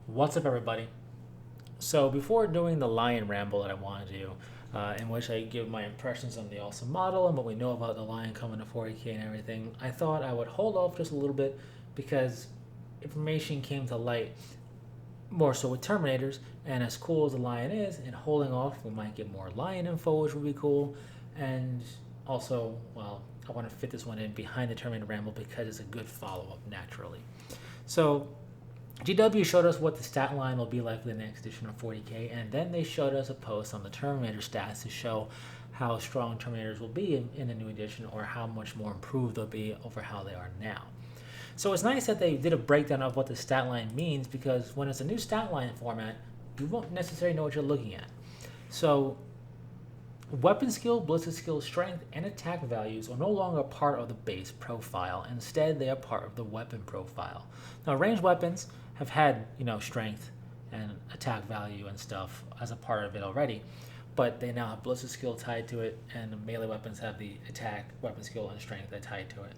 What's up, everybody? So, before doing the Lion ramble that I want to do, in which I give my impressions on the awesome model and what we know about the Lion coming to 40K and everything, I thought I would hold off just a little bit because information came to light more so with Terminators. And as cool as the Lion is, and holding off, we might get more Lion info, which would be cool. And also, well, I want to fit this one in behind the Terminator ramble because it's a good follow up naturally. So, GW showed us what the stat line will be like for the next edition of 40K, and then they showed us a post on the Terminator stats to show how strong Terminators will be in the new edition, or how much more improved they'll be over how they are now. So it's nice that they did a breakdown of what the stat line means, because when it's a new stat line format, you won't necessarily know what you're looking at. So weapon skill, ballistic skill, strength, and attack values are no longer part of the base profile. Instead, they are part of the weapon profile. Now, ranged weapons have had, strength and attack value and stuff as a part of it already, but they now have ballistic skill tied to it, and the melee weapons have the attack, weapon skill, and strength that tied to it.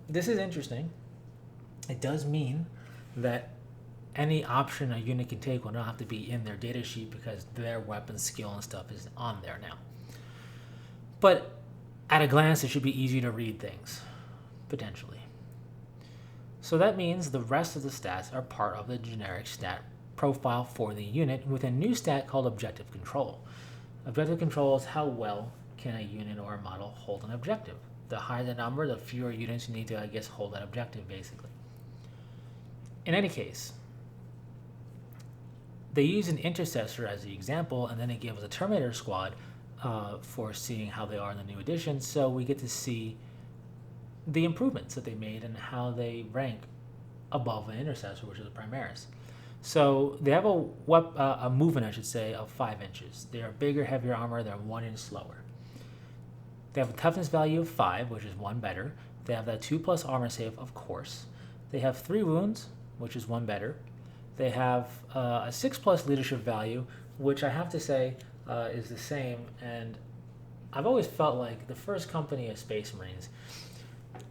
This is interesting. It does mean that any option a unit can take will not have to be in their data sheet because their weapon skill and stuff is on there now. But at a glance, it should be easy to read things, potentially. So that means the rest of the stats are part of the generic stat profile for the unit with a new stat called objective control. Objective control is how well can a unit or a model hold an objective. The higher the number, the fewer units you need to, hold that objective, basically. In any case, they use an intercessor as the example, and then they give us a Terminator squad for seeing how they are in the new edition. So we get to see the improvements that they made and how they rank above an intercessor, which is a Primaris. So they have a movement, I should say, of 5 inches. They are bigger, heavier armor. They're 1 inch slower. They have a toughness value of 5, which is 1 better. They have that 2+ armor save, of course. They have 3 wounds, which is 1 better. They have a 6+ leadership value, which I have to say is the same. And I've always felt like the first company of Space Marines,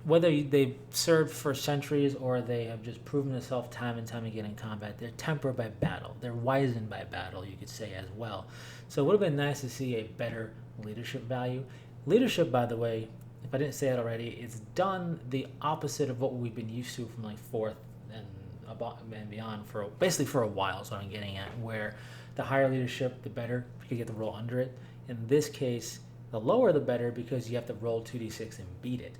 whether they've served for centuries or they have just proven themselves time and time again in combat, they're tempered by battle. They're wizened by battle, you could say, as well. So it would have been nice to see a better leadership value. Leadership, by the way, if I didn't say it already, it's done the opposite of what we've been used to from like 4th and beyond for a while, is what I'm getting at, where the higher leadership, the better, you get to roll under it. In this case, the lower the better, because you have to roll 2d6 and beat it.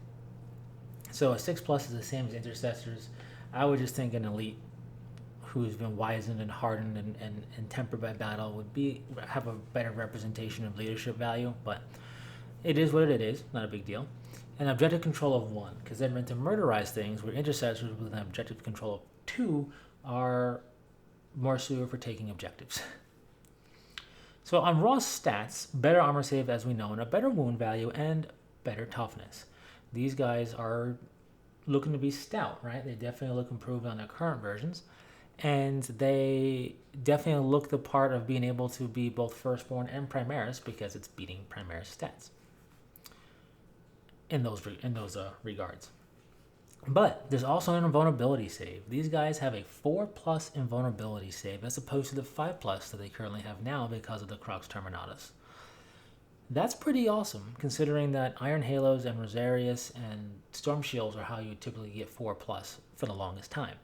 So a 6+ is the same as intercessors. I would just think an elite who's been wizened and hardened and tempered by battle would have a better representation of leadership value, but it is what it is, not a big deal. An objective control of 1, because they're meant to murderize things, where intercessors with an objective control of 2 are more suited for taking objectives. So on raw stats, better armor save, as we know, and a better wound value and better toughness. These guys are looking to be stout, right? They definitely look improved on their current versions, and they definitely look the part of being able to be both Firstborn and Primaris, because it's beating Primaris stats in those regards. But there's also an invulnerability save. These guys have a 4+ invulnerability save as opposed to the 5+ that they currently have now because of the Crux Terminatus. That's pretty awesome, considering that Iron Halos and Rosarius and Storm Shields are how you typically get 4+ for the longest time.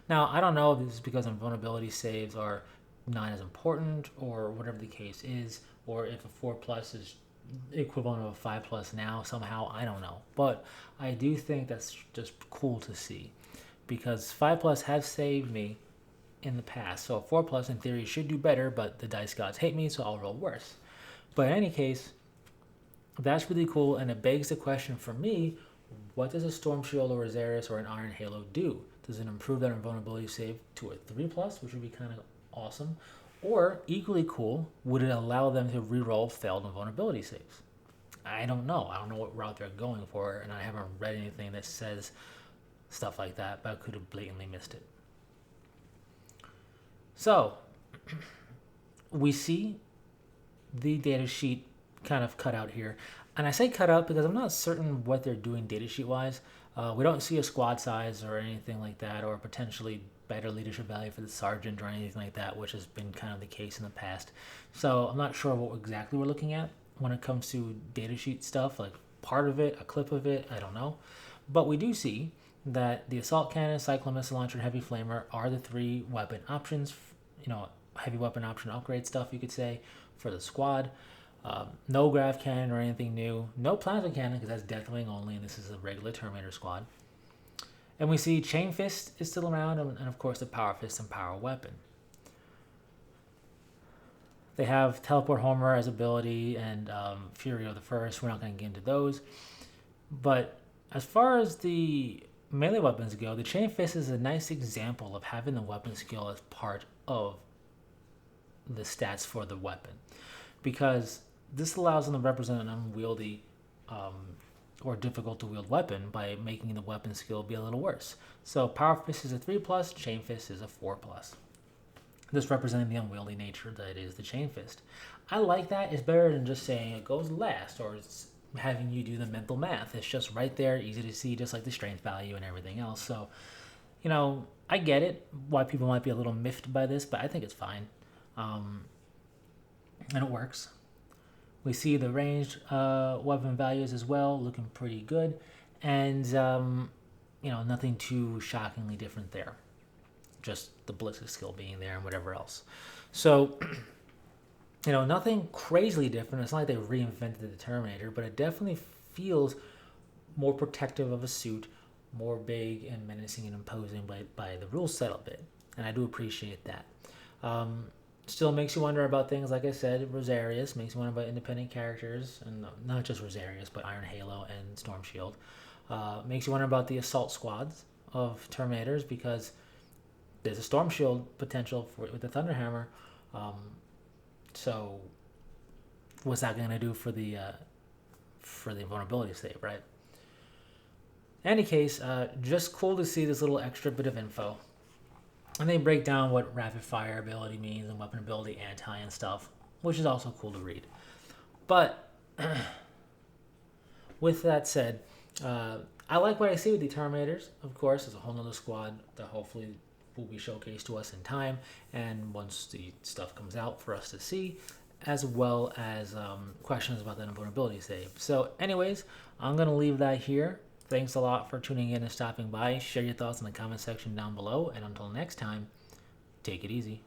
Now, I don't know if this is because invulnerability saves are not as important, or whatever the case is, or if a 4+ is equivalent of a 5+ now somehow, I don't know. But I do think that's just cool to see, because 5+ have saved me in the past. So a 4+ in theory should do better, but the dice gods hate me, so I'll roll worse. But in any case, that's really cool, and it begs the question for me: what does a Storm Shield or Rosarius or an Iron Halo do? Does it improve that invulnerability save to a 3+, which would be kind of awesome? Or, equally cool, would it allow them to reroll failed invulnerability saves? I don't know. I don't know what route they're going for, and I haven't read anything that says stuff like that, but I could have blatantly missed it. So, we see the data sheet kind of cut out here. And I say cut out because I'm not certain what they're doing data sheet wise. We don't see a squad size or anything like that, or potentially better leadership value for the sergeant or anything like that, which has been kind of the case in the past. So I'm not sure what exactly we're looking at when it comes to datasheet stuff, like part of it, a clip of it, I don't know. But we do see that the assault cannon, cyclone missile launcher, and heavy flamer are the 3 weapon options, heavy weapon option upgrade stuff, you could say, for the squad. No grav cannon or anything new. No plasma cannon, because that's death wing only, and this is a regular Terminator squad. And we see Chain Fist is still around, and of course the Power Fist and Power Weapon. They have Teleport Homer as ability and Furio the First. We're not going to get into those. But as far as the melee weapons go, the Chain Fist is a nice example of having the weapon skill as part of the stats for the weapon, because this allows them to represent an unwieldy or difficult to wield weapon by making the weapon skill be a little worse. So Power Fist is a 3+, Chain Fist is a 4+. This representing the unwieldy nature that is the Chain Fist. I like that. It's better than just saying it goes last or it's having you do the mental math. It's just right there, easy to see, just like the strength value and everything else. So, I get it, why people might be a little miffed by this, but I think it's fine. And it works. We see the ranged weapon values as well, looking pretty good. And, nothing too shockingly different there. Just the ballistic skill being there and whatever else. So, nothing crazily different. It's not like they reinvented the Terminator, but it definitely feels more protective of a suit, more big and menacing and imposing by the rule set a bit. And I do appreciate that. Still makes you wonder about things, like I said, Rosarius, makes you wonder about independent characters, and not just Rosarius, but Iron Halo and Storm Shield. Makes you wonder about the assault squads of Terminators, because there's a Storm Shield potential with the Thunderhammer. So what's that going to do for the vulnerability save, right? In any case, just cool to see this little extra bit of info. And they break down what rapid fire ability means and weapon ability, anti and stuff, which is also cool to read. But with that said, I like what I see with the Terminators. Of course, there's a whole nother squad that hopefully will be showcased to us in time, and once the stuff comes out for us to see, as well as questions about that invulnerability save. So anyways, I'm going to leave that here. Thanks a lot for tuning in and stopping by. Share your thoughts in the comment section down below, and until next time, take it easy.